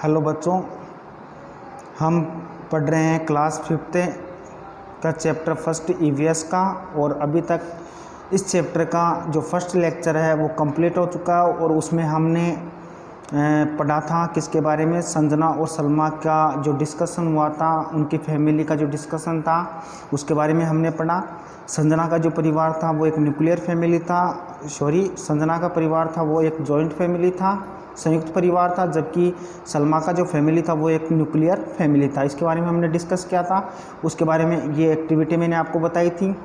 Hello बच्चों, हम पढ़ रहे हैं क्लास 5th का चैप्टर फर्स्ट ईवीएस का। और अभी तक इस चैप्टर का जो फर्स्ट लेक्चर है वो कंप्लीट हो चुका है। और उसमें हमने पढ़ा था किसके बारे में, संजना और सलमा का जो डिस्कशन हुआ था, उनकी फैमिली का जो डिस्कशन था उसके बारे में हमने पढ़ा। संजना का जो परिवार था वो एक न्यूक्लियर फैमिली था, संजना का परिवार था वो एक जॉइंट फैमिली था, संयुक्त परिवार था, जबकि सलमा का जो फैमिली था वो एक न्यूक्लियर फैमिली था। इसके बारे में हमने डिस्कस किया था। उसके बारे में ये एक्टिविटी मैंने आपको बताई थी,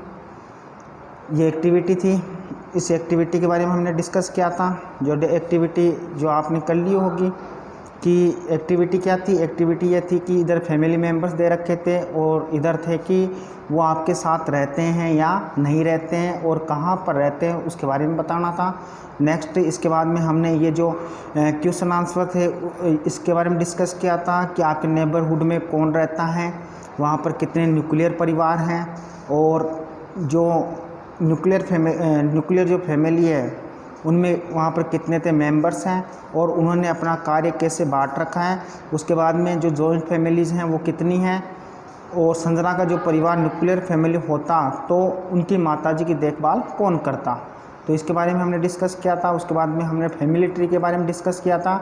ये एक्टिविटी थी। इस एक्टिविटी के बारे में हमने डिस्कस किया था। जो एक्टिविटी जो आपने कर ली होगी कि एक्टिविटी क्या थी। एक्टिविटी ये थी कि इधर फैमिली मेम्बर्स दे रखे थे और इधर थे कि वो आपके साथ रहते हैं या नहीं रहते हैं और कहाँ पर रहते हैं, उसके बारे में बताना था। नेक्स्ट इसके बाद में हमने ये जो क्वेश्चन आंसर थे इसके बारे में डिस्कस किया था कि आपके नेबरहुड में कौन रहता है, वहाँ पर कितने न्यूक्लियर परिवार हैं, और जो न्यूक्लियर जो फैमिली है उनमें वहाँ पर कितने थे मेंबर्स हैं और उन्होंने अपना कार्य कैसे बांट रखा है। उसके बाद में जो जॉइंट फैमिलीज़ हैं वो कितनी हैं, और संजना का जो परिवार न्यूक्लियर फैमिली होता तो उनकी माताजी की देखभाल कौन करता, तो इसके बारे में हमने डिस्कस किया था। उसके बाद में हमने फैमिली ट्री के बारे में डिस्कस किया था।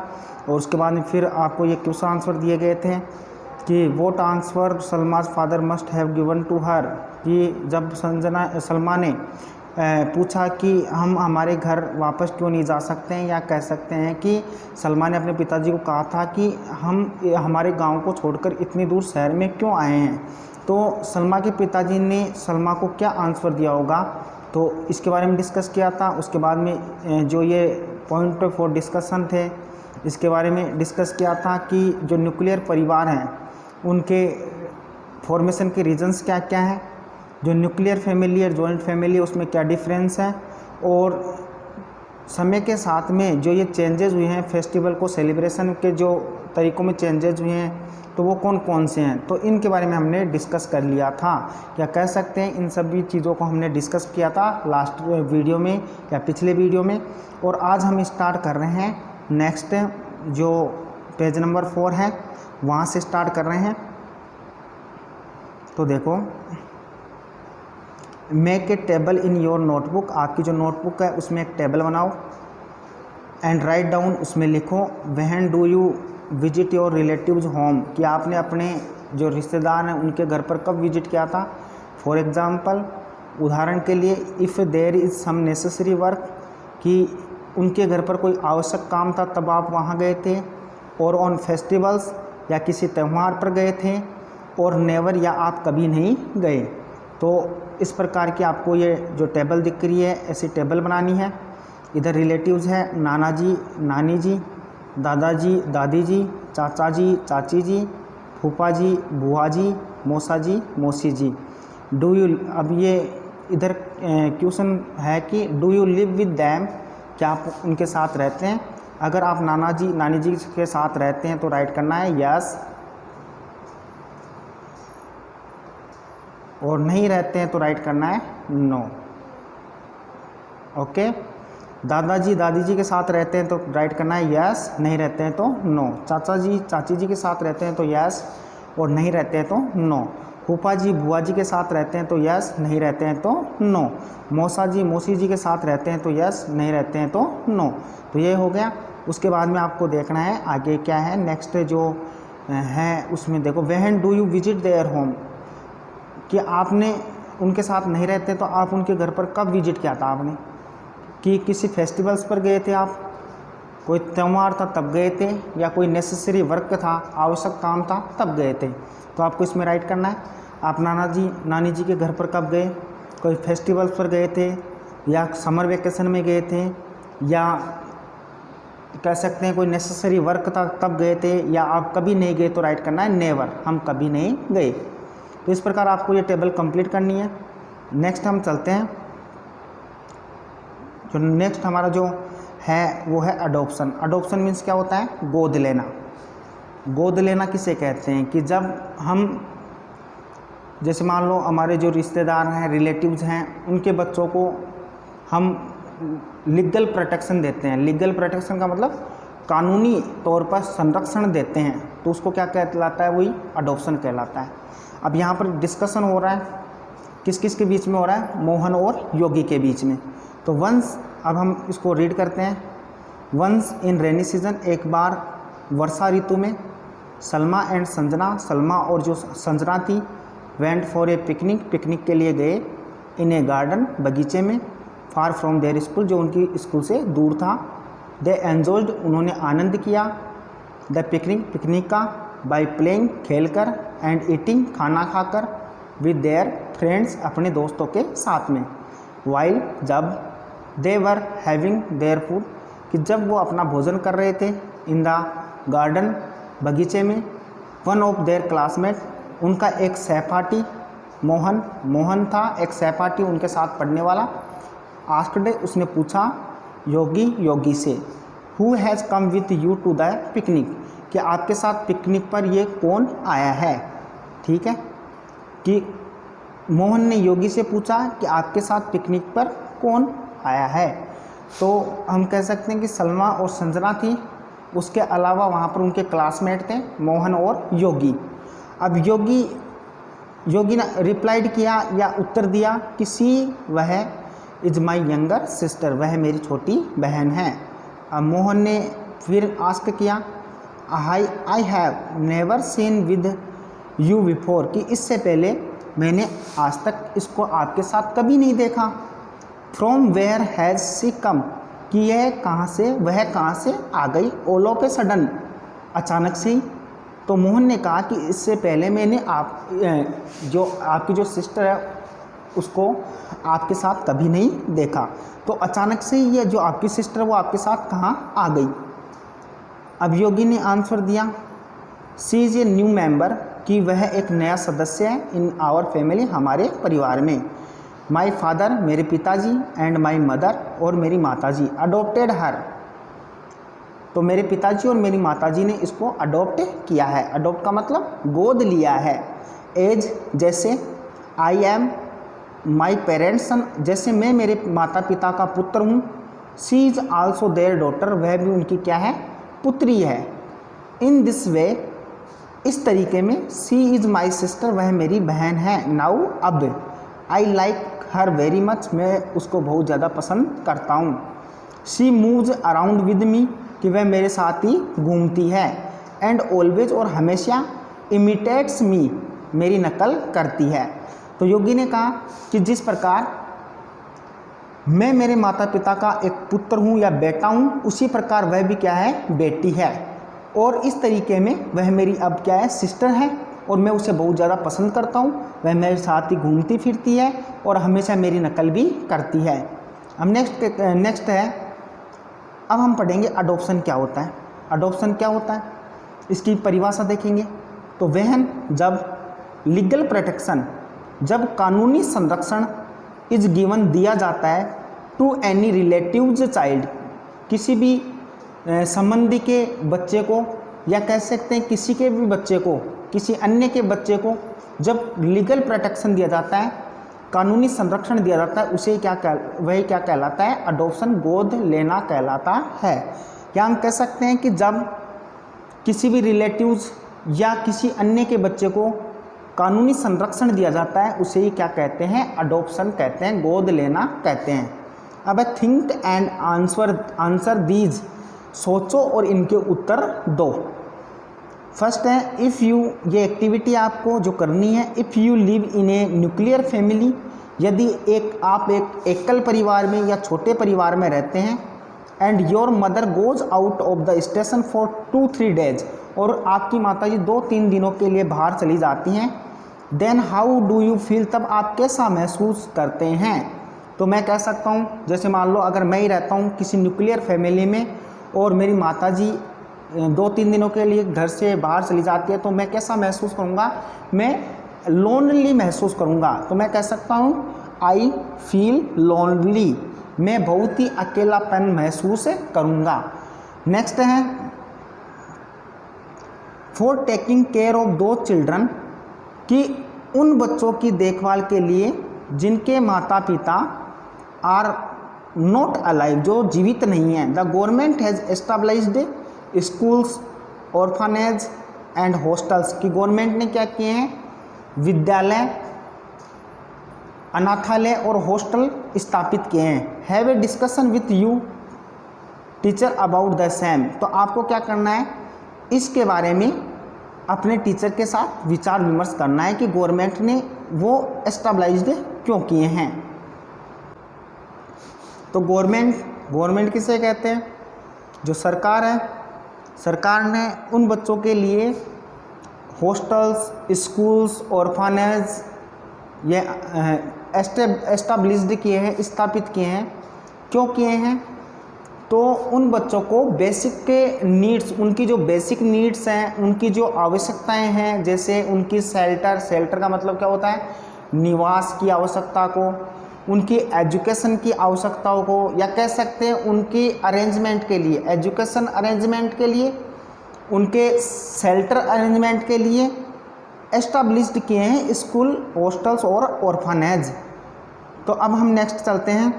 और उसके बाद में फिर आपको ये क्वेश्चन आंसर दिए गए थे कि what answer Salma's father must have given to her, कि जब सलमा ने पूछा कि हम हमारे घर वापस क्यों नहीं जा सकते हैं, या कह सकते हैं कि सलमा ने अपने पिताजी को कहा था कि हम हमारे गांव को छोड़कर इतनी दूर शहर में क्यों आए हैं, तो सलमा के पिताजी ने सलमा को क्या आंसर दिया होगा, तो इसके बारे में डिस्कस किया था। उसके बाद में जो ये पॉइंट फॉर डिस्कशन थे इसके बारे में डिस्कस किया था कि जो न्यूक्लियर परिवार हैं उनके फॉर्मेशन के रीजंस क्या क्या हैं, जो न्यूक्लियर फैमिली और जॉइंट फैमिली उसमें क्या डिफरेंस है, और समय के साथ में जो ये चेंजेस हुए हैं फेस्टिवल को सेलिब्रेशन के जो तरीक़ों में चेंजेस हुए हैं तो वो कौन कौन से हैं, तो इनके बारे में हमने डिस्कस कर लिया था। क्या कह सकते हैं इन सभी चीज़ों को हमने डिस्कस किया था लास्ट वीडियो में या पिछले वीडियो में। और आज हम स्टार्ट कर रहे हैं नेक्स्ट जो पेज नंबर 4 है वहाँ से स्टार्ट कर रहे हैं। तो देखो, make a table in your notebook, आपकी जो नोटबुक है उसमें एक टेबल बनाओ। एंड राइट डाउन, उसमें लिखो when do you visit your relatives home, कि आपने अपने जो रिश्तेदार हैं उनके घर पर कब विजिट किया था। फॉर एग्ज़ाम्पल, उदाहरण के लिए, if there is some necessary work, कि उनके घर पर कोई आवश्यक काम था तब आप वहाँ गए थे। और ऑन फेस्टिवल्स, या किसी त्यौहार पर गए थे। और नेवर, या आप कभी नहीं गए। तो इस प्रकार की आपको ये जो टेबल दिख रही है ऐसी टेबल बनानी है। इधर रिलेटिव्स है नाना जी, नानी जी, दादाजी, दादी जी, चाचा जी, चाची जी, फूफा जी, बुआ जी, मौसा जी, मौसी जी। डू यू, अब ये इधर क्वेश्चन है कि do you live with them, क्या आप उनके साथ रहते हैं। अगर आप नाना जी, नानी जी के साथ रहते हैं तो राइट करना है यस, और नहीं रहते हैं तो राइट करना है नो। ओके, दादाजी, दादी जी के साथ रहते हैं तो राइट करना है यस, नहीं रहते हैं तो नो। चाचा जी, चाची जी के साथ रहते हैं तो यस, और नहीं रहते हैं तो नो। फूफा जी, बुआ जी के साथ रहते हैं तो यस, नहीं रहते हैं तो नो। मौसा जी, मौसी जी के साथ रहते हैं तो यस, नहीं रहते हैं तो नो। तो ये हो गया। उसके बाद में आपको देखना है आगे क्या है। नेक्स्ट जो है उसमें देखो, when do you visit their home, कि आपने उनके साथ नहीं रहते तो आप उनके घर पर कब विजिट किया था आपने, कि किसी फेस्टिवल्स पर गए थे आप, कोई त्यौहार था तब गए थे, या कोई नेसेसरी वर्क था, आवश्यक काम था तब गए थे। तो आपको इसमें राइट करना है। आप नाना जी, नानी जी के घर पर कब गए, कोई फेस्टिवल्स पर गए थे, या समर वेकेशन में गए थे, या कह सकते हैं कोई नेसेसरी वर्क था तब गए थे, या आप कभी नहीं गए तो राइट करना है नेवर, हम कभी नहीं गए। तो इस प्रकार आपको ये टेबल कंप्लीट करनी है। नेक्स्ट हम चलते हैं, जो नेक्स्ट हमारा जो है वो है अडॉप्शन। अडॉप्शन मीन्स क्या होता है, गोद लेना। गोद लेना किसे कहते हैं, कि जब हम, जैसे मान लो हमारे जो रिश्तेदार हैं, रिलेटिव्स हैं, उनके बच्चों को हम लीगल प्रोटेक्शन देते हैं। लीगल प्रोटेक्शन का मतलब कानूनी तौर पर संरक्षण देते हैं तो उसको क्या कहलाता है, वही अडॉप्शन कहलाता है। अब यहाँ पर डिस्कशन हो रहा है किस किस के बीच में हो रहा है, मोहन और योगी के बीच में। तो वंस, अब हम इसको रीड करते हैं। वंस इन रेनी सीजन, एक बार वर्षा ऋतु में, सलमा एंड संजना, सलमा और जो संजना थी, went for a picnic, picnic के लिए गए, इन ए गार्डन, बगीचे में, फार फ्रॉम देयर स्कूल, जो उनकी स्कूल से दूर था। दे एन्जॉयड, उन्होंने आनंद किया, द पिकनिक, पिकनिक का, बाई प्लेइंग, खेल कर, एंड ईटिंग, खाना खाकर, विद देयर फ्रेंड्स, अपने दोस्तों के साथ में, वाइल, जब, दे वर हैविंग देयर फूड, कि जब वो अपना भोजन कर रहे थे, इन द गार्डन, बगीचे में, वन ऑफ देयर क्लासमेट, उनका एक सहपाठी, मोहन, मोहन था एक सहपाठी उनके साथ पढ़ने वाला, आस्क्ड, उसने पूछा योगी, योगी से, who has come with you to the picnic, कि आपके साथ पिकनिक पर ये कौन आया है। ठीक है, कि मोहन ने योगी से पूछा कि आपके साथ पिकनिक पर कौन आया है। तो हम कह सकते हैं कि सलमा और संजना थी, उसके अलावा वहाँ पर उनके क्लासमेट थे मोहन और योगी। अब योगी ने रिप्लाइड किया या उत्तर दिया कि सी, वह, इज माई यंगर सिस्टर, वह मेरी छोटी बहन है। अब मोहन ने फिर आस्क किया, I have never seen with you before, कि इससे पहले मैंने आज तक इसको आपके साथ कभी नहीं देखा। फ्रॉम वेयर हैज़ सी कम, कि यह कहाँ से, वह कहाँ से आ गई, ऑल ऑफ ए सडन, अचानक से ही। तो मोहन ने कहा कि इससे पहले मैंने आपकी जो सिस्टर है उसको आपके साथ कभी नहीं देखा, तो अचानक से ही ये जो आपकी सिस्टर है वो आपके साथ कहाँ आ गई। अब योगी ने आंसर दिया, सी इज़ ए न्यू मेंबर, कि वह एक नया सदस्य है, इन आवर फैमिली, हमारे परिवार में। माई फादर, मेरे पिताजी, एंड माई मदर, और मेरी माताजी, अडोप्टेड हर, तो मेरे पिताजी और मेरी माताजी ने इसको अडॉप्ट किया है। अडॉप्ट का मतलब गोद लिया है। एज, जैसे, आई एम माई पेरेंट्स सन, जैसे मैं मेरे माता पिता का पुत्र हूँ। सी इज़ आल्सो देयर डॉटर, वह भी उनकी क्या है, पुत्री है। इन दिस वे, इस तरीके में, सी इज़ माई सिस्टर, वह मेरी बहन है। नाउ, अब, I like her very much, मैं उसको बहुत ज़्यादा पसंद करता हूँ। She moves around with me, कि वह मेरे साथ ही घूमती है। एंड ऑलवेज, और हमेशा, इमिटेट्स मी, मेरी नकल करती है। तो योगी ने कहा कि जिस प्रकार मैं मेरे माता पिता का एक पुत्र हूँ या बेटा हूँ, उसी प्रकार वह भी क्या है, बेटी है, और इस तरीके में वह मेरी अब क्या है, सिस्टर है, और मैं उसे बहुत ज़्यादा पसंद करता हूँ। वह मेरे साथ ही घूमती फिरती है और हमेशा मेरी नकल भी करती है। अब नेक्स्ट है, अब हम पढ़ेंगे अडॉप्शन क्या होता है। अडॉप्शन क्या होता है, इसकी परिभाषा देखेंगे। तो वहन, जब, लीगल प्रोटेक्शन, जब कानूनी संरक्षण, इज गिवन, दिया जाता है, टू एनी रिलेटिव्स चाइल्ड, किसी भी संबंधी के बच्चे को, या कह सकते हैं किसी के भी बच्चे को, किसी अन्य के बच्चे को जब लीगल प्रोटेक्शन दिया जाता है, कानूनी संरक्षण दिया जाता है, उसे वही क्या कहलाता है, अडॉप्शन, गोद लेना कहलाता है। या हम कह सकते हैं कि जब किसी भी रिलेटिव्स या किसी अन्य के बच्चे को कानूनी संरक्षण दिया जाता है, उसे ही क्या कहते हैं, अडॉप्शन कहते हैं, गोद लेना कहते हैं। अब थिंक एंड आंसर दीज, सोचो और इनके उत्तर दो। फर्स्ट है, इफ़ यू, ये एक्टिविटी आपको जो करनी है, if you live in a nuclear family, यदि आप एक एकल परिवार में या छोटे परिवार में रहते हैं, and your mother goes out of the station for 2-3 days, और आपकी माताजी 2-3 दिनों के लिए बाहर चली जाती हैं, then how do you feel, तब आप कैसा महसूस करते हैं। तो मैं कह सकता हूँ, जैसे मान लो अगर मैं ही रहता हूँ किसी न्यूक्लियर फैमिली में और मेरी माताजी 2-3 दिनों के लिए घर से बाहर चली जाती है, तो मैं कैसा महसूस करूँगा, मैं लोनली महसूस करूँगा। तो मैं कह सकता हूँ आई फील लोनली, मैं बहुत ही अकेलापन महसूस करूँगा। नेक्स्ट है, फॉर टेकिंग केयर ऑफ दो चिल्ड्रन, कि उन बच्चों की देखभाल के लिए जिनके माता पिता आर नॉट अलाइव, जो जीवित नहीं हैं। The government has established, schools, orphanage and hostels की गवर्नमेंट ने क्या किए हैं, विद्यालय, अनाथालय और हॉस्टल स्थापित किए हैं। Have a discussion with you teacher about the same. तो आपको क्या करना है, इसके बारे में अपने टीचर के साथ विचार विमर्श करना है कि गवर्नमेंट ने वो एस्टेब्लिश्ड क्यों किए हैं। तो गवर्नमेंट किसे कहते हैं, जो सरकार है, सरकार ने उन बच्चों के लिए हॉस्टल्स, स्कूल्स, ऑर्फनेज ये एस्टेब्लिश्ड किए हैं, स्थापित किए हैं। क्यों किए हैं, तो उन बच्चों को बेसिक के नीड्स, उनकी जो बेसिक नीड्स हैं, उनकी जो आवश्यकताएं हैं, जैसे उनकी शेल्टर का मतलब क्या होता है, निवास की आवश्यकता को, उनकी एजुकेशन की आवश्यकताओं को, या कह सकते हैं उनकी अरेंजमेंट के लिए, एजुकेशन अरेंजमेंट के लिए, उनके शेल्टर अरेंजमेंट के लिए एस्टेब्लिश्ड किए हैं स्कूल, हॉस्टल्स और ऑर्फनेज। तो अब हम नेक्स्ट चलते हैं,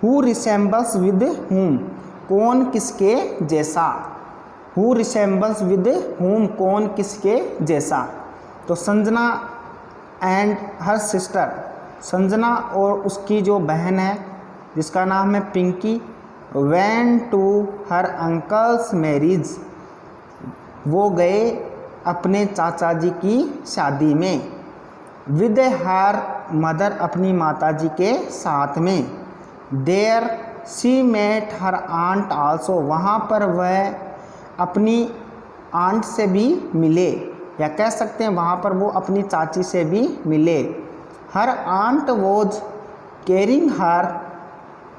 हु रिसेम्बल्स विद हुम, कौन किसके जैसा, हु रिसेम्बल्स विद हुम, कौन किसके जैसा। तो Sanjana and her sister, Sanjana और उसकी जो बहन है जिसका नाम है Pinky, went to her uncle's marriage, वो गए अपने चाचा जी की शादी में, विद हर मदर, अपनी माताजी के साथ में, there she met her aunt also, वहाँ पर वह अपनी आंट से भी मिले, या कह सकते हैं वहाँ पर वो अपनी चाची से भी मिले। Her aunt was carrying her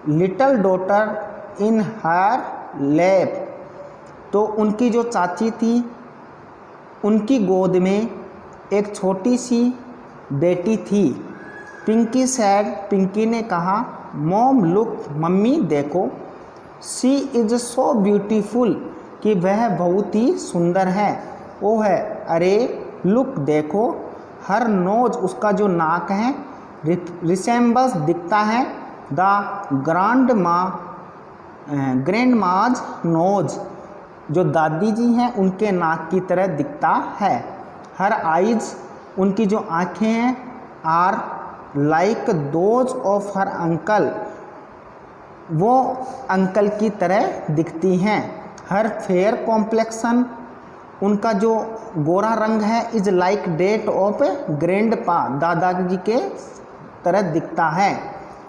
little daughter in her lap, तो उनकी जो चाची थी उनकी गोद में एक छोटी सी बेटी थी। पिंकी सैड, पिंकी ने कहा, मॉम लुक, मम्मी देखो, शी इज़ सो ब्यूटीफुल, कि वह बहुत ही सुंदर है। वो है, अरे लुक देखो, हर नोज, उसका जो नाक है, रिसेम्बल्स दिखता है, द ग्रैंड माज नोज, जो दादी जी हैं उनके नाक की तरह दिखता है। हर आइज, उनकी जो आँखें हैं, are like those of her uncle, वो अंकल की तरह दिखती हैं। हर फेयर कॉम्प्लेक्सन, उनका जो गोरा रंग है, is like that of grandpa, दादाजी के तरह दिखता है।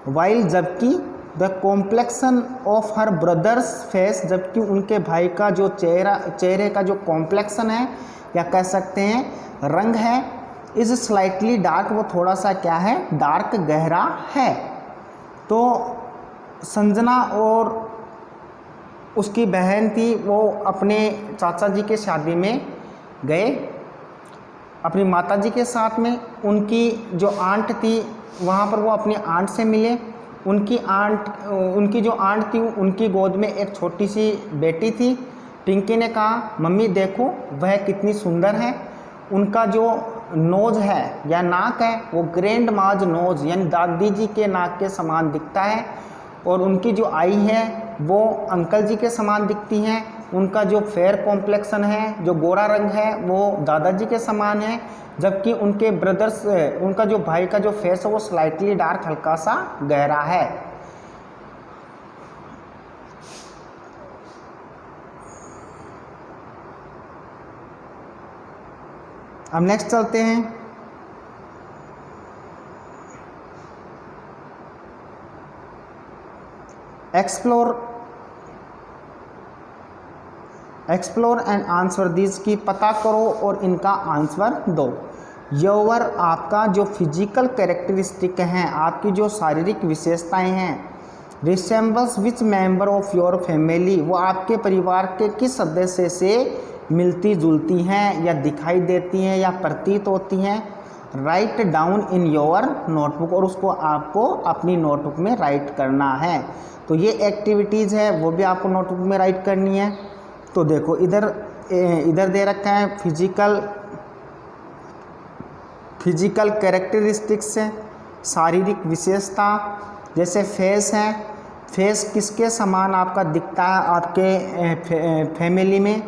वाइल, जबकि the complexion of her brother's face, जबकि उनके भाई का जो चेहरे का जो कॉम्प्लेक्सन है, या कह सकते हैं रंग है, इज स्लाइटली डार्क, वो थोड़ा सा क्या है, डार्क, गहरा है। तो संजना और उसकी बहन थी, वो अपने चाचा जी के शादी में गए अपनी माताजी के साथ में। उनकी जो आंट थी वहाँ पर वो अपनी आंट से मिले। उनकी जो आंट थी उनकी गोद में एक छोटी सी बेटी थी। पिंकी ने कहा, मम्मी देखो वह कितनी सुंदर है, उनका जो नोज है या नाक है वो ग्रैंड माज नोज, यानी दादी जी के नाक के समान दिखता है, और उनकी जो आई है वो अंकल जी के समान दिखती हैं। उनका जो फेयर कॉम्प्लेक्सन है, जो गोरा रंग है, वो दादाजी के समान है, जबकि उनके ब्रदर्स, उनका जो भाई का जो फेस है वो स्लाइटली डार्क, हल्का सा गहरा है। अब नेक्स्ट चलते हैं, एक्सप्लोर एंड आंसर दिस, की पता करो और इनका आंसर दो। योर, आपका जो फिजिकल कैरेक्टरिस्टिक हैं, आपकी जो शारीरिक विशेषताएं हैं, resembles which member of your family, वो आपके परिवार के किस सदस्य से मिलती जुलती हैं या दिखाई देती हैं या प्रतीत होती हैं। Write down in your notebook, और उसको आपको अपनी नोटबुक में राइट करना है। तो ये एक्टिविटीज़ है वो भी आपको नोटबुक में राइट करनी है। तो देखो इधर दे रखा है फिजिकल कैरेक्टरिस्टिक्स है, शारीरिक विशेषता, जैसे फेस है, फेस किसके समान आपका दिखता है आपके फैमिली में?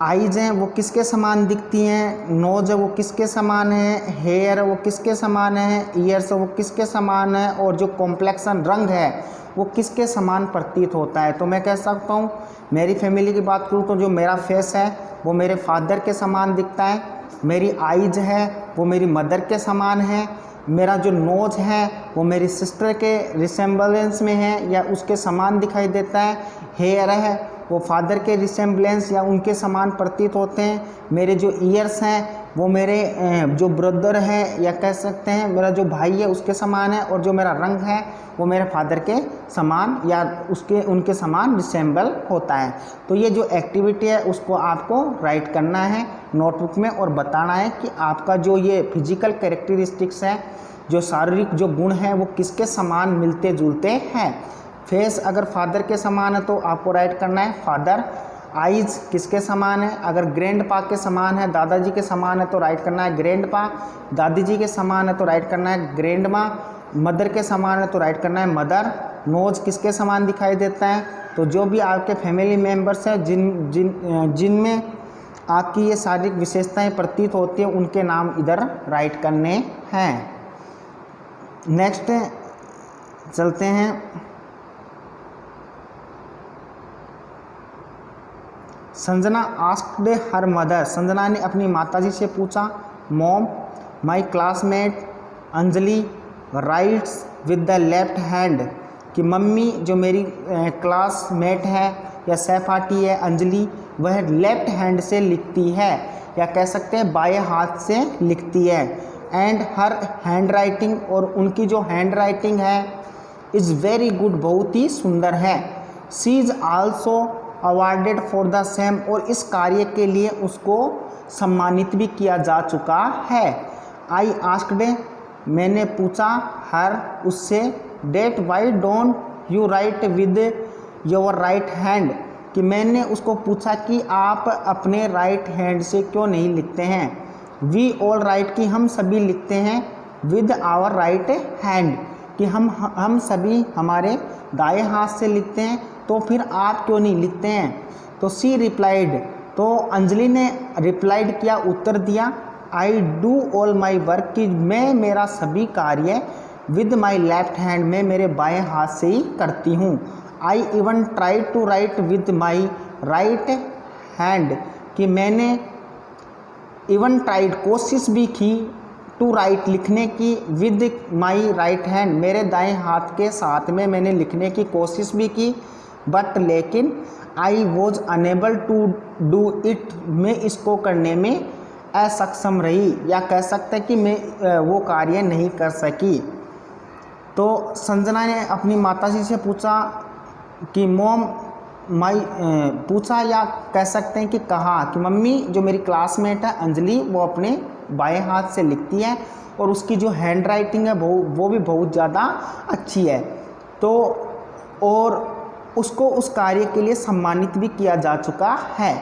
आईज हैं वो किसके समान दिखती हैं? नोज है वो किसके समान है? हेयर है वो किसके समान है? ईयर्स है वो किसके समान है? और जो कॉम्प्लेक्सन रंग है वो किसके समान प्रतीत होता है? तो मैं कह सकता हूँ, मेरी फैमिली की बात करूँ तो जो मेरा फेस है वो मेरे फादर के समान दिखता है, मेरी आईज है वो मेरी मदर के समान है, मेरा जो नोज है वो मेरी सिस्टर के रिसेम्बलेंस में है या उसके समान दिखाई देता है, हेयर है वो फादर के रिसेम्बलेंस या उनके समान प्रतीत होते हैं, मेरे जो ईयर्स हैं वो मेरे जो ब्रदर है या कह सकते हैं मेरा जो भाई है उसके समान है, और जो मेरा रंग है वो मेरे फादर के समान या उनके समान रिसेम्बल होता है। तो ये जो एक्टिविटी है उसको आपको राइट करना है नोटबुक में और बताना है कि आपका जो ये फिजिकल कैरेक्टरिस्टिक्स है, जो शारीरिक जो गुण हैं वो किसके समान मिलते जुलते हैं। फेस अगर फादर के समान है तो आपको राइट करना है फादर। आइज़ किसके समान है? अगर ग्रैंड पा के समान है, दादाजी के समान है तो राइट करना है ग्रैंड पा। दादी जी के समान है तो राइट करना है ग्रैंड माँ। मदर के समान है तो राइट करना है मदर। नोज किसके समान दिखाई देता है? तो जो भी आपके फैमिली मेम्बर्स हैं जिनमें आपकी ये शारीरिक विशेषताएं प्रतीत होती हैं उनके नाम इधर राइट करने हैं। नेक्स्ट चलते हैं। Sanjana asked her mother, Sanjana ने अपनी माताजी से पूछा, mom my classmate Anjali rights with the left hand, कि मम्मी जो मेरी क्लासमेट है या सहपाठी है अंजलि वह लेफ्ट हैंड से लिखती है या कह सकते हैं बाएं हाथ से लिखती है। एंड हर हैंड राइटिंग, और उनकी जो हैंड राइटिंग है इज़ वेरी गुड, बहुत ही सुंदर है। She is also awarded for the same, और इस कार्य के लिए उसको सम्मानित भी किया जा चुका है। आई आस्क्ड, मैंने पूछा हर उससे, that why don't you right with your right hand, कि मैंने उसको पूछा कि आप अपने राइट हैंड से क्यों नहीं लिखते हैं। वी ऑल राइट, कि हम सभी लिखते हैं विद आवर राइट हैंड, कि हम सभी हमारे दाएं हाथ से लिखते हैं, तो फिर आप क्यों नहीं लिखते हैं। तो सी रिप्लाइड, तो अंजलि ने रिप्लाइड किया, उत्तर दिया, I do all my work, कि मैं मेरा सभी कार्य विद माई लेफ्ट हैंड, में मेरे बाएं हाथ से ही करती हूँ। I even try to write with my right hand, कि मैंने इवन ट्राइड कोशिश भी की, टू राइट लिखने की, विद माई राइट हैंड मेरे दाएं हाथ के साथ में मैंने लिखने की कोशिश भी की, बट लेकिन I was unable to do it, मैं इसको करने में असक्षम रही या कह सकते हैं कि मैं वो कार्य नहीं कर सकी। तो संजना ने अपनी माताजी से पूछा कि मॉम माई, पूछा या कह सकते हैं कि कहा कि मम्मी जो मेरी क्लासमेट है अंजलि वो अपने बाएं हाथ से लिखती है और उसकी जो हैंड राइटिंग है वो भी बहुत ज़्यादा अच्छी है। तो और उसको उस कार्य के लिए सम्मानित भी किया जा चुका है।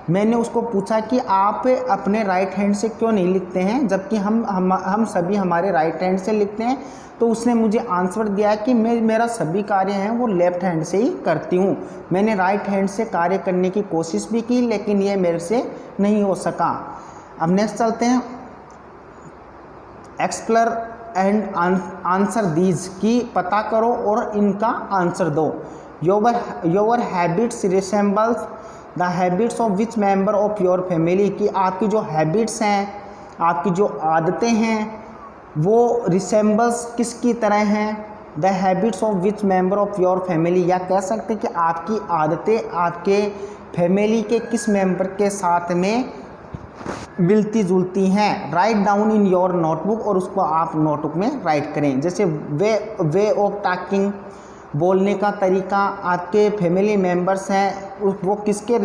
मैंने उसको पूछा कि आप अपने राइट हैंड से क्यों नहीं लिखते हैं, जबकि हम सभी हमारे राइट हैंड से लिखते हैं। तो उसने मुझे आंसर दिया कि मेरा सभी कार्य हैं वो लेफ़्ट हैंड से ही करती हूँ। मैंने राइट हैंड से कार्य करने की कोशिश भी की लेकिन ये मेरे से नहीं हो सका। अब नेक्स्ट चलते हैं। एक्सप्लोर एंड आंसर दीज, की पता करो और इनका आंसर दो। Your habits resembles the habits of which member of your family, की आपकी जो हैबिट्स हैं, आपकी जो आदतें हैं वो रिसेम्बल्स किसकी तरह हैं, the habits of which member of your family, या कह सकते हैं कि आपकी आदतें आपके फैमिली के किस मेंबर के साथ में मिलती जुलती हैं। Write down in your notebook, और उसको आप नोटबुक में राइट करें। जैसे वे ऑफ टॉकिंग, बोलने का तरीका, आपके फैमिली मेंबर्स हैं वो किसके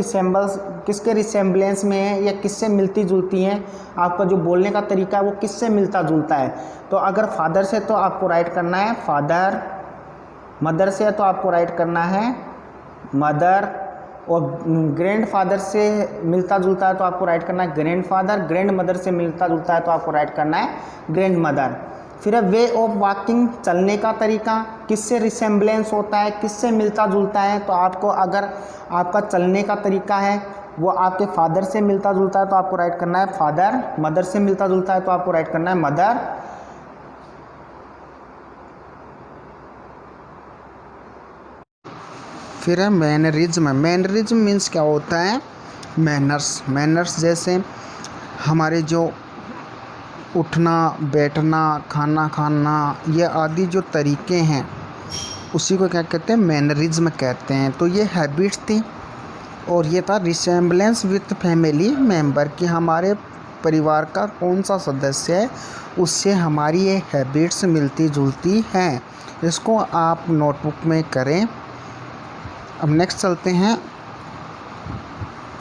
रिसेम्बलेंस में है या किससे मिलती जुलती हैं, आपका जो बोलने का तरीका है वो किससे मिलता जुलता है। तो अगर फादर से तो आपको राइट करना है फादर, मदर से तो आपको राइट करना है मदर, और ग्रैंड फादर से मिलता जुलता है तो आपको राइट करना है ग्रैंड फादर, ग्रैंड मदर से मिलता जुलता है तो आपको राइट करना है ग्रैंड मदर। फिर है वे ऑफ वॉकिंग, चलने का तरीका, किससे रिसेम्बलेंस होता है, किससे मिलता जुलता है। तो आपको अगर आपका चलने का तरीका है वो आपके फादर से मिलता जुलता है तो आपको राइट करना है फादर। मदर से मिलता जुलता है तो आपको राइट करना है मदर। फिर है मैनरिज्म। मैनरिज्म मीन्स क्या होता है, मैनर्स। मैनर्स जैसे हमारे जो उठना बैठना खाना खाना ये आदि जो तरीके हैं उसी को क्या कहते हैं, मैनरिज्म कहते हैं। तो ये हैबिट्स थी और ये था रिसेम्बलेंस विथ फैमिली मेम्बर कि हमारे परिवार का कौन सा सदस्य है उससे हमारी ये हैबिट्स मिलती जुलती हैं। इसको आप नोटबुक में करें। अब नेक्स्ट चलते हैं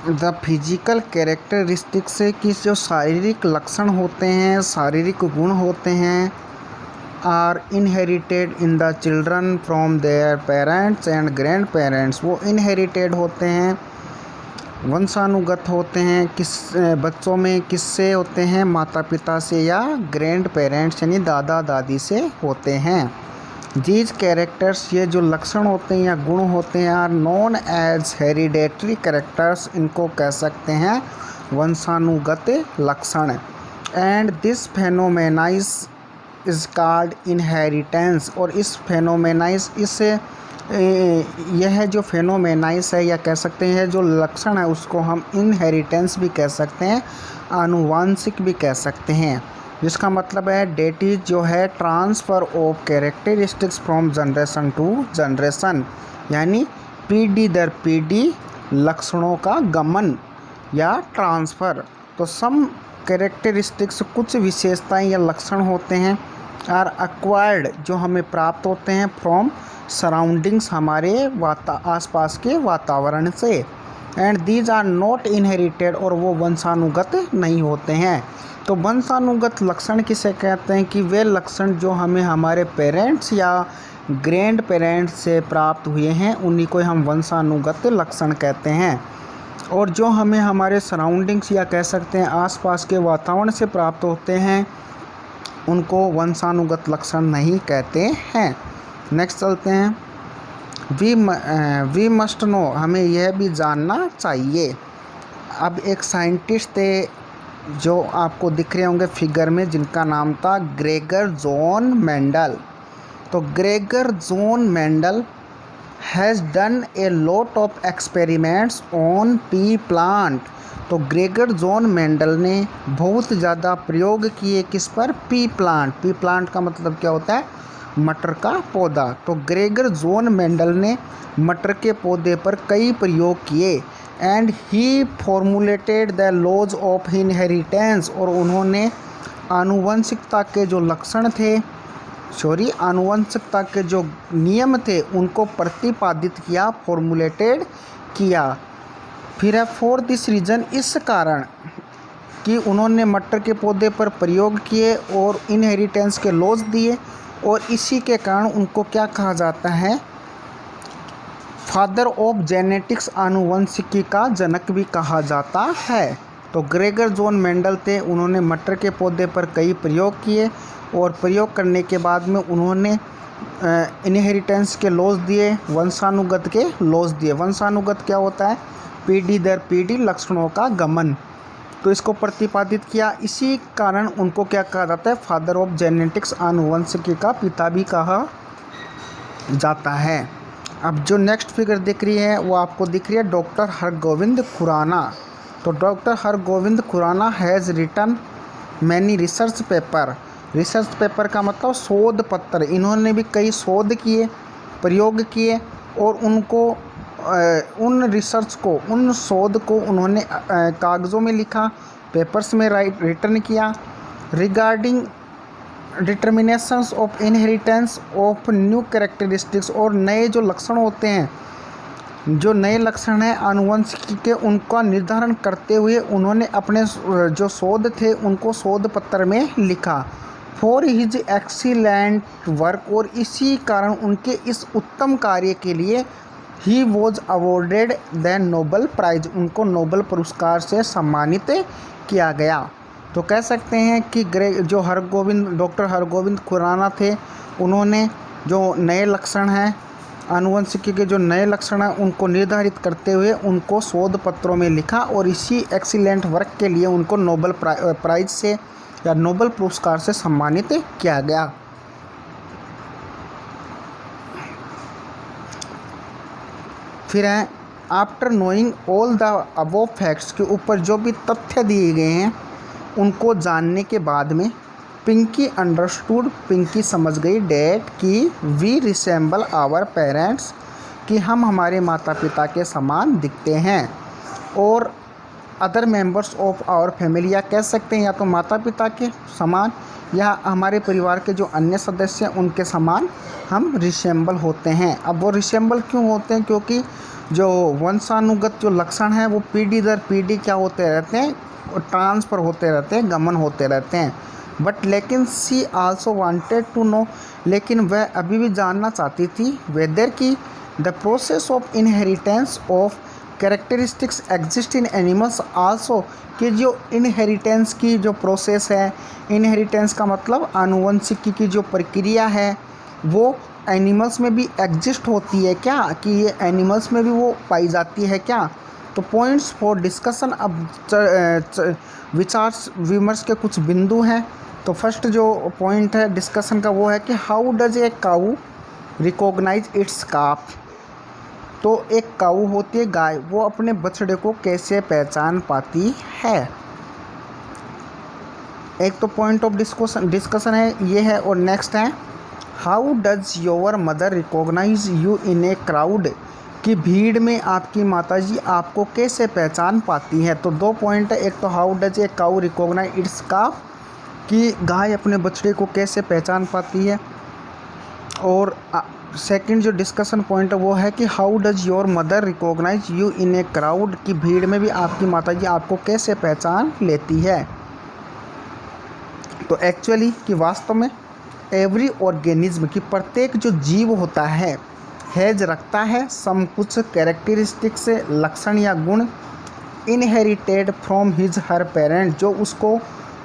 द फिजिकल कैरेक्टरिस्टिक्स से कि जो शारीरिक लक्षण होते हैं, शारीरिक गुण होते हैं, are inherited in the children from their parents and grandparents. वो इनहेरिटेड होते हैं, वंशानुगत होते हैं। किस बच्चों में किससे होते हैं, माता पिता से या ग्रैंड पेरेंट्स यानी दादा दादी से होते हैं। दीज कैरेक्टर्स, ये जो लक्षण होते हैं या गुण होते हैं, are known as hereditary characters, इनको कह सकते हैं वंशानुगत लक्षण। And this phenomenon is called inheritance. और इस फेनोमेनाइज, इस यह जो फेनोमेनाइज है या कह सकते हैं जो लक्षण है उसको हम इनहेरिटेंस भी कह सकते हैं, आनुवांशिक भी कह सकते हैं। जिसका मतलब है डेट इज जो है transfer of characteristics from generation to generation, यानी पीढ़ी दर पीढ़ी लक्षणों का गमन या ट्रांसफ़र। तो सम कैरेक्टरिस्टिक्स, कुछ विशेषताएं या लक्षण होते हैं, आर एक्वायर्ड, जो हमें प्राप्त होते हैं फ्रॉम सराउंडिंग्स, हमारे आसपास के वातावरण से। And these are not inherited, और वो वंशानुगत नहीं होते हैं। तो वंशानुगत लक्षण किसे कहते हैं कि वे लक्षण जो हमें हमारे पेरेंट्स या ग्रैंड पेरेंट्स से प्राप्त हुए हैं उन्हीं को हम वंशानुगत लक्षण कहते हैं। और जो हमें हमारे सराउंडिंग्स या कह सकते हैं आसपास के वातावरण से प्राप्त होते हैं उनको वंशानुगत लक्षण नहीं कहते हैं। नेक्स्ट चलते हैं, वी मस्ट नो, हमें यह भी जानना चाहिए। अब एक साइंटिस्ट थे जो आपको दिख रहे होंगे फिगर में, जिनका नाम था ग्रेगर जॉन मेंडल। तो Gregor John Mendel has done a lot of experiments on P plant. तो ग्रेगर जॉन मेंडल ने बहुत ज़्यादा प्रयोग किए किस पर, पी प्लांट। पी प्लांट का मतलब क्या होता है, मटर का पौधा। तो ग्रेगर जॉन मेंडल ने मटर के पौधे पर कई प्रयोग किए। And he formulated the laws of inheritance, और उन्होंने आनुवंशिकता के जो लक्षण थे, आनुवंशिकता के जो नियम थे उनको प्रतिपादित किया, फॉर्मुलेटेड किया। फिर है फॉर दिस रीज़न, इस कारण कि उन्होंने मटर के पौधे पर प्रयोग किए और इनहेरिटेंस के लॉज दिए, और इसी के कारण उनको क्या कहा जाता है, फादर ऑफ जेनेटिक्स, आनुवंशिकी का जनक भी कहा जाता है। तो ग्रेगर जॉन मेंडल थे, उन्होंने मटर के पौधे पर कई प्रयोग किए और प्रयोग करने के बाद में उन्होंने इनहेरिटेंस के लॉज दिए, वंशानुगत के लॉज दिए। वंशानुगत क्या होता है, पीढ़ी दर पीढ़ी लक्षणों का गमन। तो इसको प्रतिपादित किया, इसी कारण उनको क्या कहा जाता है, फादर ऑफ जेनेटिक्स, आनुवंशिकी का पिता भी कहा जाता है। अब जो नेक्स्ट फिगर दिख रही है वो आपको दिख रही है डॉक्टर हरगोविंद खुराना। तो doctor Hargovind Khorana has written many research paper. Research paper का मतलब शोध पत्र। इन्होंने भी कई शोध किए, प्रयोग किए, और उनको उन रिसर्च को, उन शोध को उन्होंने कागज़ों में लिखा, पेपर्स में रिटर्न किया। Regarding determinations of inheritance of new characteristics, और नए जो लक्षण होते हैं, जो नए लक्षण हैं आनुवंशिकी के, उनका निर्धारण करते हुए उन्होंने अपने जो शोध थे उनको शोध पत्र में लिखा। फॉर हिज एक्सीलेंट वर्क, और इसी कारण उनके इस उत्तम कार्य के लिए he was awarded the Nobel prize, उनको नोबल पुरस्कार से सम्मानित किया गया। तो कह सकते हैं कि डॉक्टर हरगोविंद खुराना थे, उन्होंने जो नए लक्षण हैं आनुवंशिकी के, जो नए लक्षण हैं उनको निर्धारित करते हुए उनको शोध पत्रों में लिखा और इसी एक्सीलेंट वर्क के लिए उनको नोबेल प्राइज से या नोबेल पुरस्कार से सम्मानित किया गया। फिर है after knowing all the above facts के ऊपर जो भी तथ्य दिए गए हैं उनको जानने के बाद में पिंकी अंडरस्टूड, पिंकी समझ गई डैट कि वी रिसेंबल आवर पेरेंट्स, कि हम हमारे माता पिता के समान दिखते हैं, और other members of our family, या कह सकते हैं या तो माता पिता के समान या हमारे परिवार के जो अन्य सदस्य हैं उनके समान हम रिसेंबल होते हैं। अब वो रिसेंबल क्यों होते हैं? क्योंकि जो वंशानुगत जो लक्षण हैं वो पीढ़ी दर पीढ़ी क्या होते रहते हैं, ट्रांसफ़र होते रहते हैं, गमन होते रहते हैं। बट लेकिन सी आल्सो वांटेड टू नो, लेकिन वह अभी भी जानना चाहती थी वेदर की the process of inheritance of characteristics exist in animals also, कि जो इनहेरिटेंस की जो प्रोसेस है, इनहेरिटेंस का मतलब आनुवंशिकी की जो प्रक्रिया है वो एनिमल्स में भी एग्जिस्ट होती है क्या, कि ये एनिमल्स में भी वो पाई जाती है क्या। तो पॉइंट्स फॉर डिस्कशन, अब विचार विमर्श के कुछ बिंदु हैं। तो फर्स्ट जो पॉइंट है डिस्कशन का वो है कि how does a cow recognise its calf. तो एक काऊ होती है गाय, वो अपने बछड़े को कैसे पहचान पाती है। एक तो पॉइंट ऑफ डिस्कशन है ये है। और नेक्स्ट है how does your mother recognize you in a crowd, कि भीड़ में आपकी माताजी आपको कैसे पहचान पाती है। तो दो पॉइंट है, एक तो how does a cow recognise its calf, कि गाय अपने बछड़े को कैसे पहचान पाती है, और सेकंड जो डिस्कशन पॉइंट है वो है कि how does your mother recognize you in a crowd, कि भीड़ में भी आपकी माताजी आपको कैसे पहचान लेती है। तो एक्चुअली कि वास्तव में एवरी ऑर्गेनिज्म, की प्रत्येक जो जीव होता है हैज रखता है सम कुछ कैरेक्टरिस्टिक्स, लक्षण या गुण, inherited from his her parent, जो उसको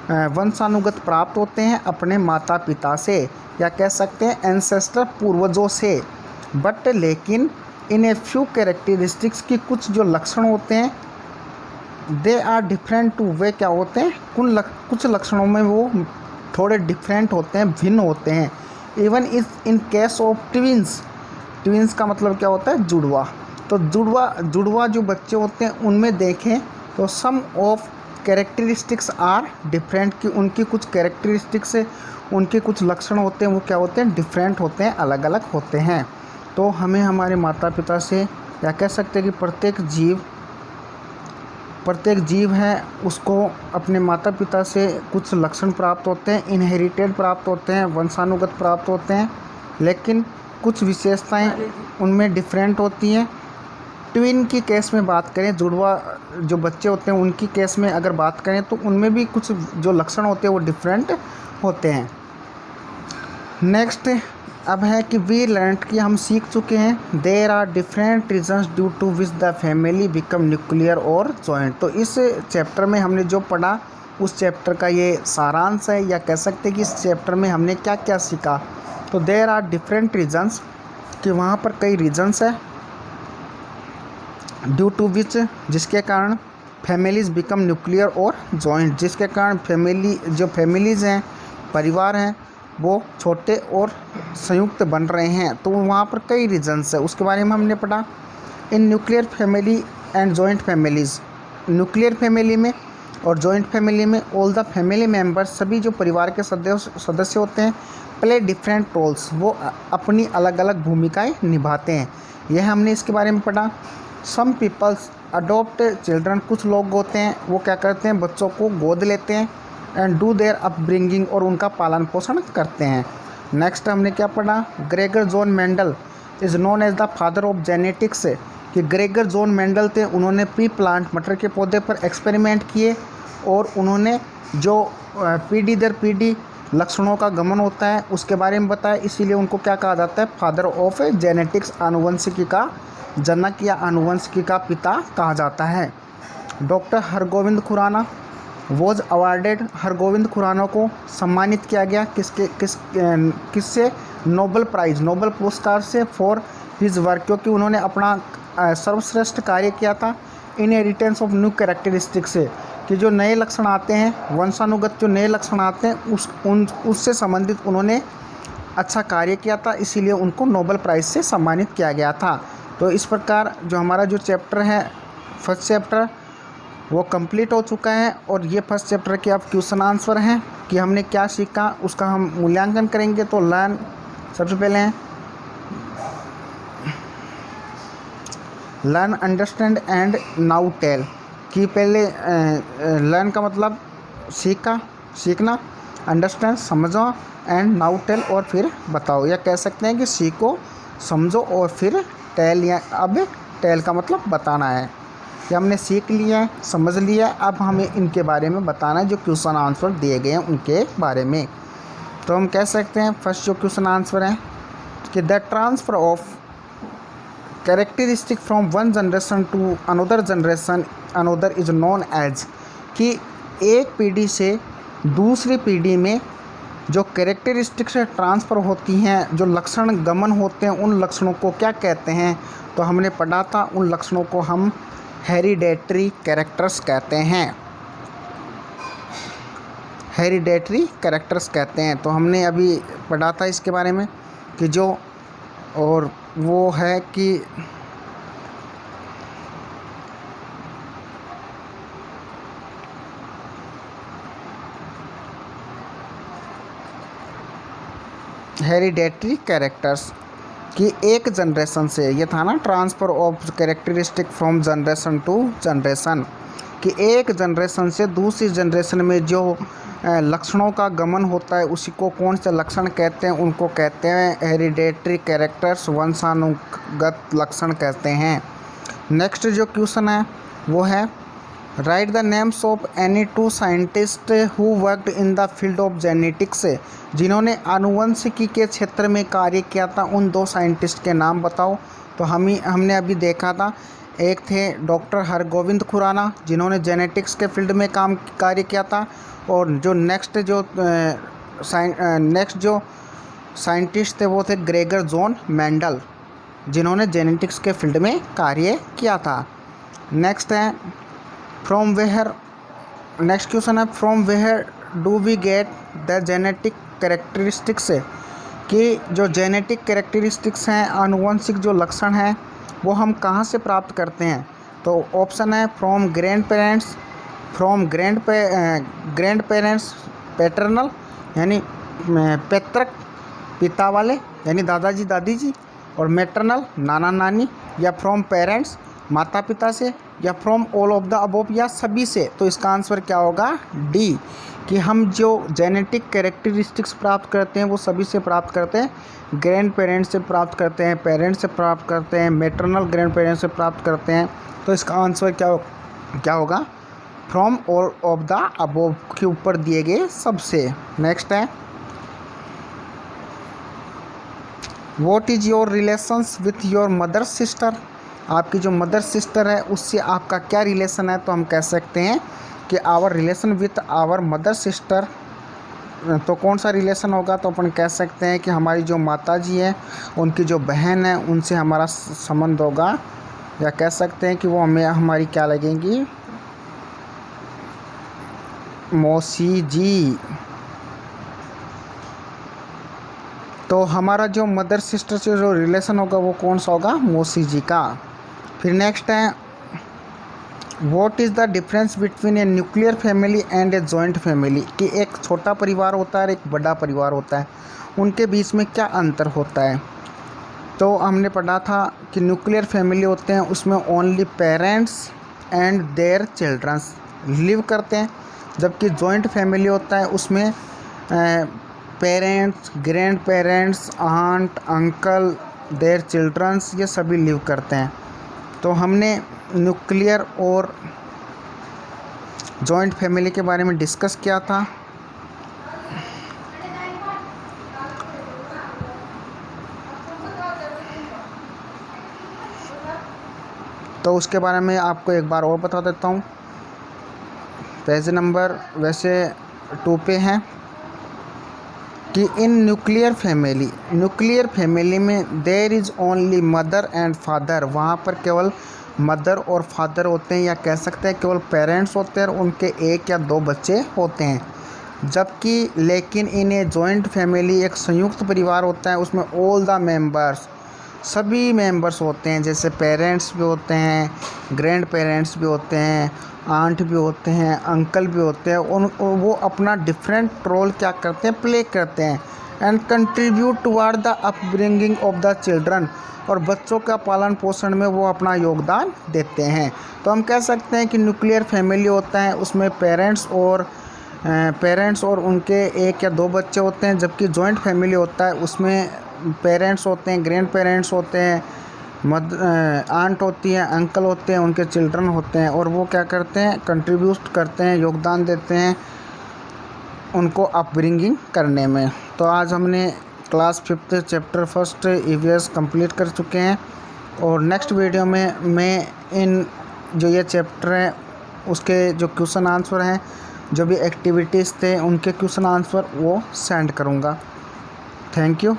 वंशानुगत प्राप्त होते हैं अपने माता पिता से, या कह सकते हैं एंसेस्टर पूर्वजों से। बट लेकिन इन ए फ्यू कैरेक्टरिस्टिक्स, की कुछ जो लक्षण होते हैं दे आर डिफरेंट टू, वे क्या होते हैं कुछ लक्षणों में वो थोड़े डिफरेंट होते हैं, भिन्न होते हैं। Even is in case of twins, twins का मतलब क्या होता है जुड़वा। तो जुड़वा जो बच्चे होते हैं उनमें देखें तो सम ऑफ कैरेक्टरिस्टिक्स आर डिफरेंट, कि उनकी कुछ कैरेक्टरिस्टिक्स, उनके कुछ लक्षण होते हैं वो क्या होते हैं डिफरेंट होते हैं, अलग अलग होते हैं। तो हमें हमारे माता पिता से, या कह सकते हैं कि प्रत्येक जीव है उसको अपने माता पिता से कुछ लक्षण प्राप्त होते हैं, इनहेरिटेड प्राप्त होते हैं, वंशानुगत प्राप्त होते हैं, लेकिन कुछ विशेषताएं उनमें डिफरेंट होती हैं। ट्विन की केस में बात करें, जुड़वा जो बच्चे होते हैं उनकी केस में अगर बात करें तो उनमें भी कुछ जो लक्षण होते हैं वो डिफरेंट होते हैं। नेक्स्ट अब है कि वी लर्न, कि हम सीख चुके हैं there are different reasons due to which the family become nuclear और जॉइंट। तो इस चैप्टर में हमने जो पढ़ा उस चैप्टर का ये सारांश है, या कह सकते हैं कि इस चैप्टर में हमने क्या क्या सीखा। तो देयर आर डिफरेंट रीजन्स, कि वहाँ पर कई रीजन्स है, ड्यू टू विच जिसके कारण फैमिलीज़ बिकम न्यूक्लियर और जॉइंट, जिसके कारण फैमिलीज़ हैं, परिवार हैं, वो छोटे और संयुक्त बन रहे हैं। तो वहाँ पर कई रीजन्स है, उसके बारे में हमने पढ़ा। In nuclear family and joint families, nuclear family में और जॉइंट फैमिली में ऑल द फैमिली मेम्बर्स, सभी जो परिवार के सदस्य होते हैं, प्ले डिफरेंट रोल्स, वो अपनी अलग अलग भूमिकाएं निभाते हैं। यह हमने इसके बारे में पढ़ा। सम पीपल्स अडोप्ट चिल्ड्रन, कुछ लोग होते हैं वो क्या करते हैं बच्चों को गोद लेते हैं, एंड डू देयर अपब्रिंगिंग, और उनका पालन पोषण करते हैं। नेक्स्ट हमने क्या पढ़ा, Gregor John Mendel is known as the father of genetics, कि ग्रेगर जॉन मेंडल थे, उन्होंने पी प्लांट मटर के पौधे पर एक्सपेरिमेंट किए और उन्होंने जो पीढ़ी दर पीढ़ी लक्षणों का गमन होता है उसके बारे में बताया, इसीलिए उनको क्या कहा जाता है, फादर ऑफ जेनेटिक्स, आनुवंशिकी का जनक या आनुवंशिकी का पिता कहा जाता है। Doctor Hargovind Khorana was awarded, Hargovind Khorana को सम्मानित किया गया किससे, नोबेल प्राइज़, नोबेल पुरस्कार से फॉर हिज वर्क, क्योंकि उन्होंने अपना सर्वश्रेष्ठ कार्य किया था इनहेरिटेंस ऑफ न्यू कैरेक्टरिस्टिक से, कि जो नए लक्षण आते हैं, वंशानुगत जो नए लक्षण आते हैं उससे संबंधित उन्होंने अच्छा कार्य किया था, इसीलिए उनको नोबेल प्राइज़ से सम्मानित किया गया था। तो इस प्रकार जो हमारा जो चैप्टर है, फर्स्ट चैप्टर, वो कंप्लीट हो चुका है। और ये फर्स्ट चैप्टर के अब क्वेश्चन आंसर हैं कि हमने क्या सीखा, उसका हम मूल्यांकन करेंगे। तो लर्न सबसे पहले हैं learn, understand and now tell, कि पहले लर्न का मतलब सीखना, अंडरस्टैंड समझो, एंड नाउ टेल और फिर बताओ, या कह सकते हैं कि सीखो, समझो और फिर टेल, या अब टेल का मतलब बताना है कि हमने सीख लिया है, समझ लिया, अब हमें इनके बारे में बताना है, जो क्वेश्चन आंसर दिए गए हैं उनके बारे में। तो हम कह सकते हैं फर्स्ट जो क्वेश्चन आंसर है कि the transfer of characteristic from one generation to another is known as, कि एक पीढ़ी से दूसरी पीढ़ी में जो कैरेक्टरिस्टिक्स ट्रांसफ़र होती हैं, जो लक्षण गमन होते हैं, उन लक्षणों को क्या कहते हैं। तो हमने पढ़ा था उन लक्षणों को हम हेरिडेटरी कैरेक्टर्स कहते हैं, हेरिडेटरी कैरेक्टर्स कहते हैं। तो हमने अभी पढ़ा था इसके बारे में कि जो, और वो है कि हेरिडेटरी कैरेक्टर्स कि एक जनरेशन से, ये था ना transfer of characteristic from generation to generation, कि एक जनरेशन से दूसरी जनरेशन में जो लक्षणों का गमन होता है उसी को कौन से लक्षण कहते हैं, उनको कहते हैं हेरिडेटरी कैरेक्टर्स, वंशानुगत लक्षण कहते हैं। नेक्स्ट जो क्वेश्चन है वो है right the names of any two scientist who worked in the field of genetics, जिन्होंने आनुवंशिकी के क्षेत्र में कार्य किया था, उन दो साइंटिस्ट के नाम बताओ। तो हमने अभी देखा था, एक थे डॉक्टर हरगोविंद खुराना जिन्होंने जेनेटिक्स के फील्ड में कार्य किया था, और जो नेक्स्ट जो साइंटिस्ट थे वो थे ग्रेगर जॉन मेंडल जिन्होंने जेनेटिक्स के फील्ड में कार्य किया था। नेक्स्ट है नेक्स्ट क्वेश्चन है from where do we get the genetic characteristics, कि जो जेनेटिक कैरेक्टरिस्टिक्स हैं, आनुवंशिक जो लक्षण हैं, वो हम कहाँ से प्राप्त करते हैं। तो ऑप्शन है फ्रॉम ग्रैंड पेरेंट्स पैटर्नल यानी पैतृक पिता वाले यानी दादाजी दादी जी, और मैटरनल नाना नानी, या फ्रॉम पेरेंट्स माता पिता से, या from all of the above या सभी से। तो इसका आंसर क्या होगा, डी, कि हम जो जेनेटिक कैरेक्टरिस्टिक्स प्राप्त करते हैं वो सभी से प्राप्त करते हैं, ग्रैंड पेरेंट्स से प्राप्त करते हैं, पेरेंट्स से प्राप्त करते हैं, मैटरनल ग्रैंड पेरेंट्स से प्राप्त करते हैं। तो इसका आंसर क्या होगा, from all of the above के ऊपर दिए गए सबसे। नेक्स्ट है what is your relations with your mother sister, आपकी जो मदर सिस्टर है उससे आपका क्या रिलेशन है। तो हम कह सकते हैं कि our relation with our mother sister, तो कौन सा रिलेशन होगा। तो अपन कह सकते हैं कि हमारी जो माता जी हैं उनकी जो बहन है उनसे हमारा संबंध होगा, या कह सकते हैं कि वो हमारी क्या लगेंगी, मौसी जी। तो हमारा जो मदर सिस्टर से जो रिलेशन होगा वो कौन सा होगा, मौसी जी का। फिर नेक्स्ट है what is the difference between a nuclear family and a joint family, कि एक छोटा परिवार होता है और एक बड़ा परिवार होता है, उनके बीच में क्या अंतर होता है। तो हमने पढ़ा था कि न्यूक्लियर फैमिली होते हैं उसमें only parents and their childrens live करते हैं, जबकि जॉइंट फैमिली होता है उसमें parents, grandparents, aunt, uncle, their childrens, ये सभी लिव करते हैं। तो हमने न्यूक्लियर और जॉइंट फैमिली के बारे में डिस्कस किया था। तो उसके बारे में आपको एक बार और बता देता हूँ पेज नंबर वैसे 2 पे है कि इन न्यूक्लियर फैमिली में there is only mother and father, वहाँ पर केवल मदर और फादर होते हैं, या कह सकते हैं केवल पेरेंट्स होते हैं और उनके 1 या 2 बच्चे होते हैं। जबकि लेकिन इन्हें जॉइंट फैमिली एक संयुक्त परिवार होता है, उसमें ऑल द मेंबर्स, सभी मेंबर्स होते हैं, जैसे पेरेंट्स भी होते हैं, ग्रैंड पेरेंट्स भी होते हैं, आंट भी होते हैं, अंकल भी होते हैं, वो अपना डिफरेंट रोल क्या करते हैं, प्ले करते हैं and contribute toward the upbringing of the children, और बच्चों का पालन पोषण में वो अपना योगदान देते हैं। तो हम कह सकते हैं कि न्यूक्लियर फैमिली होता है उसमें पेरेंट्स और उनके 1 या 2 बच्चे होते हैं, जबकि जॉइंट फैमिली होता है उसमें पेरेंट्स होते हैं, ग्रैंड पेरेंट्स होते हैं, आंट होती है, अंकल होते हैं, उनके चिल्ड्रन होते हैं, और वो क्या करते हैं, कंट्रीब्यूट करते हैं, योगदान देते हैं उनको अपब्रिंगिंग करने में। तो आज हमने क्लास 5 चैप्टर 1 EVS कंप्लीट कर चुके हैं, और नेक्स्ट वीडियो में मैं इन जो ये चैप्टर है उसके जो क्वेश्चन आंसर हैं, जो भी एक्टिविटीज़ थे उनके क्वेश्चन आंसर वो सेंड करूँगा। Thank you.